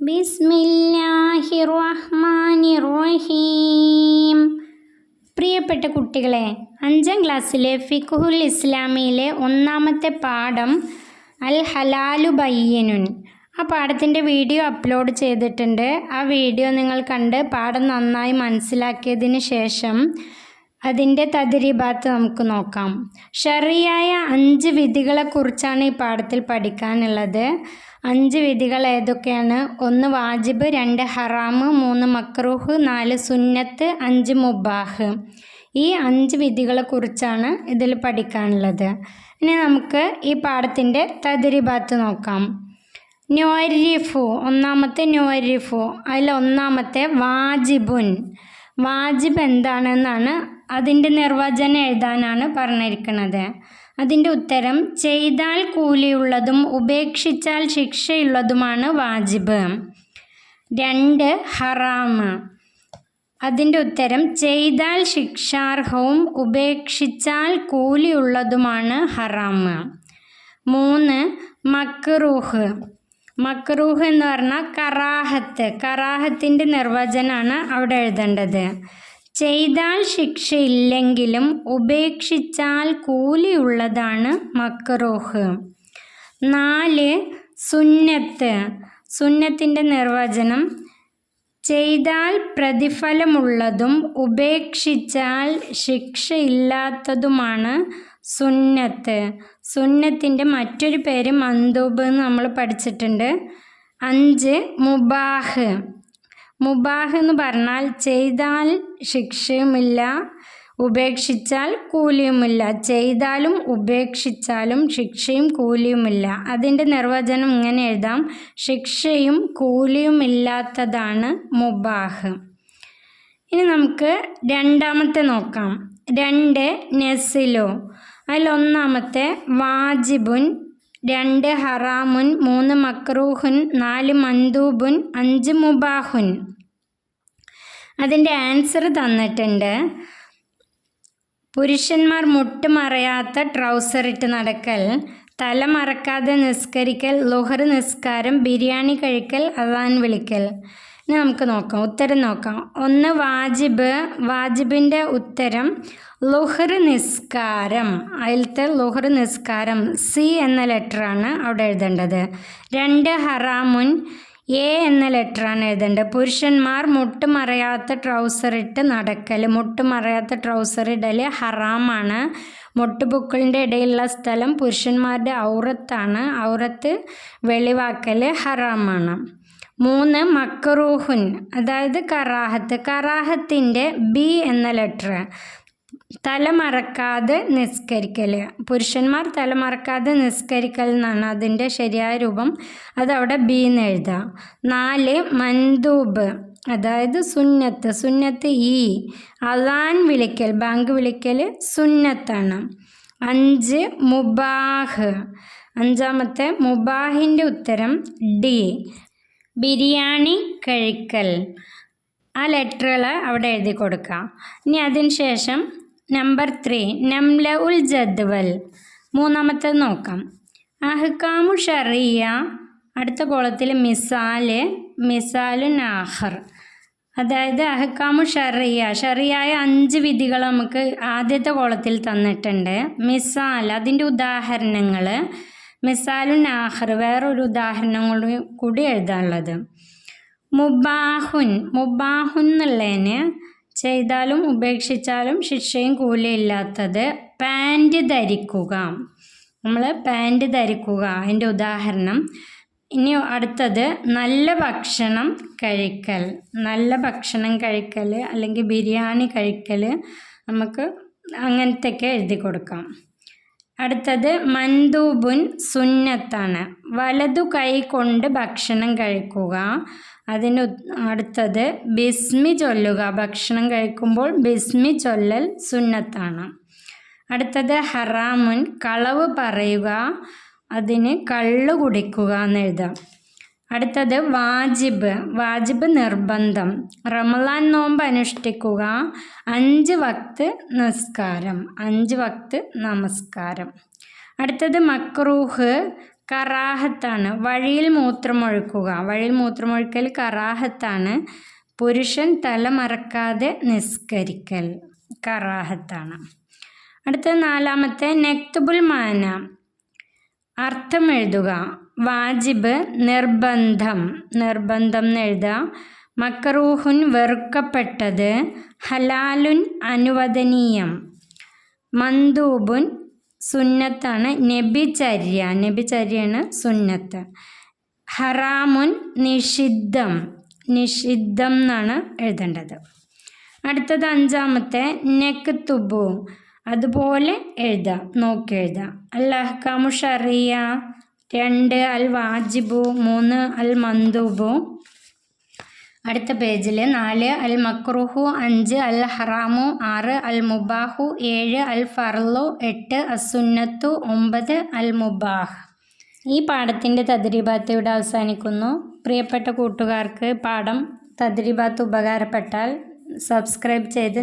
ബിസ്മില്ലാഹിർറഹ്മാനിർറഹീം. പ്രിയപ്പെട്ട കുട്ടികളെ, 5ാം ക്ലാസ്സിലെ ഫിഖ്ഹുൽ ഇസ്ലാമിയിലെ 1ാമത്തെ പാഠം അൽ ഹലാലു ബയ്യിനുൻ. ആ പാഠത്തിൻ്റെ വീഡിയോ അപ്ലോഡ് ചെയ്തിട്ടുണ്ട്. ആ വീഡിയോ നിങ്ങൾ കണ്ട് പാഠം നന്നായി മനസ്സിലാക്കിയതിന് ശേഷം അതിൻ്റെ തദ്രീബാത്ത് നമുക്ക് നോക്കാം. ശറിയായ 5 വിധികളെക്കുറിച്ചാണ് ഈ പാഠത്തിൽ പഠിക്കാനുള്ളത്. 5 വിധികൾ ഏതൊക്കെയാണ്? 1 വാജിബ്, 2 ഹറാമ്, 3 മക്രൂഹ്, 4 സുന്നത്ത്, 5 മുബാഹ്. ഈ 5 വിധികളെക്കുറിച്ചാണ് ഇതിൽ പഠിക്കാനുള്ളത്. ഇനി നമുക്ക് ഈ പാഠത്തിൻ്റെ തദ്രീബാത്ത് നോക്കാം. നുഅരിഫു, 1ാമത്തെ നുഅരിഫു. അതിൽ 1ാമത്തെ വാജിബുൻ. വാജിബ് എന്താണെന്നാണ് അതിൻ്റെ നിർവചനം എഴുതാനാണ് പറഞ്ഞിരിക്കുന്നത്. അതിൻ്റെ ഉത്തരം ചെയ്താൽ കൂലിയുള്ളതും ഉപേക്ഷിച്ചാൽ ശിക്ഷയുള്ളതുമാണ് വാജിബ്. 2 ഹറാമ്. അതിൻ്റെ ഉത്തരം ചെയ്താൽ ശിക്ഷാർഹവും ഉപേക്ഷിച്ചാൽ കൂലിയുള്ളതുമാണ് ഹറാമ്. 3 മക്രൂഹ്. മക്രൂഹ് എന്ന് പറഞ്ഞാൽ കറാഹത്ത്. കറാഹത്തിൻ്റെ നിർവചനമാണ് അവിടെ എഴുതേണ്ടത്. ചെയ്താൽ ശിക്ഷയില്ലെങ്കിലും ഉപേക്ഷിച്ചാൽ കൂലിയുള്ളതാണ് മക്രൂഹ്. 4 സുന്നത്ത്. സുന്നത്തിൻ്റെ നിർവചനം ചെയ്താൽ പ്രതിഫലമുള്ളതും ഉപേക്ഷിച്ചാൽ ശിക്ഷയില്ലാത്തതുമാണ് സുന്നത്ത്. സുന്നത്തിൻ്റെ മറ്റൊരു പേര് മന്ദൂബ് എന്ന് നമ്മൾ പഠിച്ചിട്ടുണ്ട്. 5 മുബാഹ്. മുബാഹ് എന്ന് പറഞ്ഞാൽ ചെയ്താൽ ശിക്ഷയുമില്ല, ഉപേക്ഷിച്ചാൽ കൂലിയുമില്ല. ചെയ്താലും ഉപേക്ഷിച്ചാലും ശിക്ഷയും കൂലിയുമില്ല. അതിൻ്റെ നിർവചനം ഇങ്ങനെ എഴുതാം: ശിക്ഷയും കൂലിയുമില്ലാത്തതാണ് മുബാഹ്. ഇനി നമുക്ക് 2ാമത്തെ നോക്കാം. 2 നസിലു. അതിൽ 1ാമത്തെ വാജിബുൻ, 2 ഹറാമുൻ, 3 മക്രൂഹുൻ, 4 മന്ദൂബുൻ, 5 മുബാഹുൻ. അതിൻ്റെ ആൻസർ തന്നിട്ടുണ്ട്. പുരുഷന്മാർ മുട്ടുമറയാത്ത ട്രൗസർ ഇട്ട് നടക്കൽ, തല മറക്കാതെ നിസ്കരിക്കൽ, ളുഹർ നിസ്കാരം, ബിരിയാണി കഴിക്കൽ, അദാൻ വിളിക്കൽ. ഇനി നമുക്ക് നോക്കാം, ഉത്തരം നോക്കാം. 1 വാജിബ്. വാജിബിൻ്റെ ഉത്തരം ളുഹർ നിസ്കാരം. അതിലത്തെ ളുഹർ നിസ്കാരം സി എന്ന ലെറ്ററാണ് അവിടെ എഴുതേണ്ടത്. 2 ഹറാമുൻ, എ എന്ന ലെറ്ററാണ് എഴുതേണ്ടത്. പുരുഷന്മാർ മുട്ടുമറയാത്ത ട്രൗസർ ഇട്ട് നടക്കൽ. മുട്ടുമറയാത്ത ട്രൗസർ ഇടൽ ഹറാമാണ്. മുട്ടുപൊക്കിളിൻ്റെ ഇടയിലുള്ള സ്ഥലം പുരുഷന്മാരുടെ ഔറത്താണ്. ഔറത്ത് വെളിവാക്കൽ ഹറാമാണ്. 3 മക്രൂഹുൻ, അതായത് കറാഹത്ത്. കറാഹത്തിൻ്റെ ബി എന്ന ലെറ്റർ. തലമറക്കാതെ നിസ്കരിക്കൽ. പുരുഷന്മാർ തലമറക്കാതെ നിസ്കരിക്കൽ എന്നാണ് അതിൻ്റെ ശരിയായ രൂപം. അതവിടെ ബി എന്ന് എഴുതാം. 4 മന്ദൂബ്, അതായത് സുന്നത്ത്. സുന്നത്ത് ഇ. അദാൻ വിളിക്കൽ, ബാങ്ക് വിളിക്കൽ സുന്നത്താണ്. 5 മുബാഹ്. 5ാമത്തെ മുബാഹിൻ്റെ ഉത്തരം ഡി, ബിരിയാണി കഴിക്കൽ. ആ ലെറ്ററുകൾ അവിടെ എഴുതി കൊടുക്കാം. ഇനി അതിന് ശേഷം നമ്പർ 3 നംല ഉൽ ജദ്വൽ. 3ാമത്തേത് നോക്കാം. അഹ്കാമു ഷറിയ. അടുത്ത കോളത്തിൽ മിസാല്, മിസാലുൻ ആഖർ. അതായത് അഹ്കാമു ഷറിയ. ഷറിയായ 5 വിധികൾ നമുക്ക് ആദ്യത്തെ കോളത്തിൽ തന്നിട്ടുണ്ട്. മിസാൽ, അതിൻ്റെ ഉദാഹരണങ്ങൾ. മിസാലുൻ ആഖർ, വേറൊരു ഉദാഹരണം കൂടി എഴുതാനുള്ളത്. മുബാഹുൻ. മുബാഹുൻ എന്നുള്ളതിന് ചെയ്താലും ഉപേക്ഷിച്ചാലും ശിക്ഷയും കൂലിയില്ലാത്തത്. പാൻറ് ധരിക്കുക. നമ്മൾ പാൻറ് ധരിക്കുക, അതിൻ്റെ ഉദാഹരണം. ഇനി അടുത്തത് നല്ല ഭക്ഷണം കഴിക്കൽ. നല്ല ഭക്ഷണം കഴിക്കൽ അല്ലെങ്കിൽ ബിരിയാണി കഴിക്കൽ, നമുക്ക് അങ്ങനത്തെയൊക്കെ എഴുതി കൊടുക്കാം. അടുത്തത് മന്ദൂബുൻ, സുന്നത്താണ്. വലതു കൈ കൊണ്ട് ഭക്ഷണം കഴിക്കുക. അതിന് അടുത്തത് ബിസ്മി ചൊല്ലുക. ഭക്ഷണം കഴിക്കുമ്പോൾ ബിസ്മി ചൊല്ലൽ സുന്നത്താണ്. അടുത്തത് ഹറാമുൻ, കളവ് പറയുക. അതിന് കള്ളു കുടിക്കുക എന്ന് എഴുതാം. അടുത്തത് വാജിബ്. വാജിബ് നിർബന്ധം. റമളാൻ നോമ്പ് അനുഷ്ഠിക്കുക. 5 വക്ത് നിസ്കാരം. 5 വക്ത് നമസ്കാരം. അടുത്തത് മക്രൂഹ്, കറാഹത്താണ്. വഴിയിൽ മൂത്രമൊഴിക്കുക. വഴിയിൽ മൂത്രമൊഴിക്കൽ കറാഹത്താണ്. പുരുഷൻ തല മറക്കാതെ നിസ്കരിക്കൽ കറാഹത്താണ്. അടുത്ത 4-മത്തെ നക്തുബുൽ മാന, അർത്ഥം എഴുതുക. വാജിബ് നിർബന്ധം, നിർബന്ധം എന്ന് എഴുതുക. മക്റൂഹുൻ വെറുക്കപ്പെട്ടത്. ഹലാലുൻ അനുവദനീയം. മന്ദൂബുൻ സുന്നത്താണ്. നബിചര്യ, നബിചര്യയാണ് സുന്നത്ത്. ഹറാമുൻ നിഷിദ്ധം, നിഷിദ്ധം എന്നാണ് എഴുതേണ്ടത്. അടുത്തത് 5-മത്തെ നക്തുബു, അതുപോലെ എഴുതുക, നോക്കി എഴുതുക. അൽ അഹ്കാമു ഷറിയ 2 അൽ വാജിബു 3 അൽ മന്ദൂബു. അടുത്ത പേജിൽ 4 അൽ മക്റുഹു 5 അൽ ഹറാമു 6 അൽ മുബാഹു 7 അൽ ഫർലു 8 അസുന്നത്തു 9 അൽ മുബാഹ്. ഈ പാഠത്തിൻ്റെ തദ്രീബാത്ത് ഇവിടെ അവസാനിക്കുന്നു. പ്രിയപ്പെട്ട കൂട്ടുകാർക്ക് പാഠം തദ്രീബാത്ത് ഉപകാരപ്പെട്ടാൽ സബ്സ്ക്രൈബ് ചെയ്ത്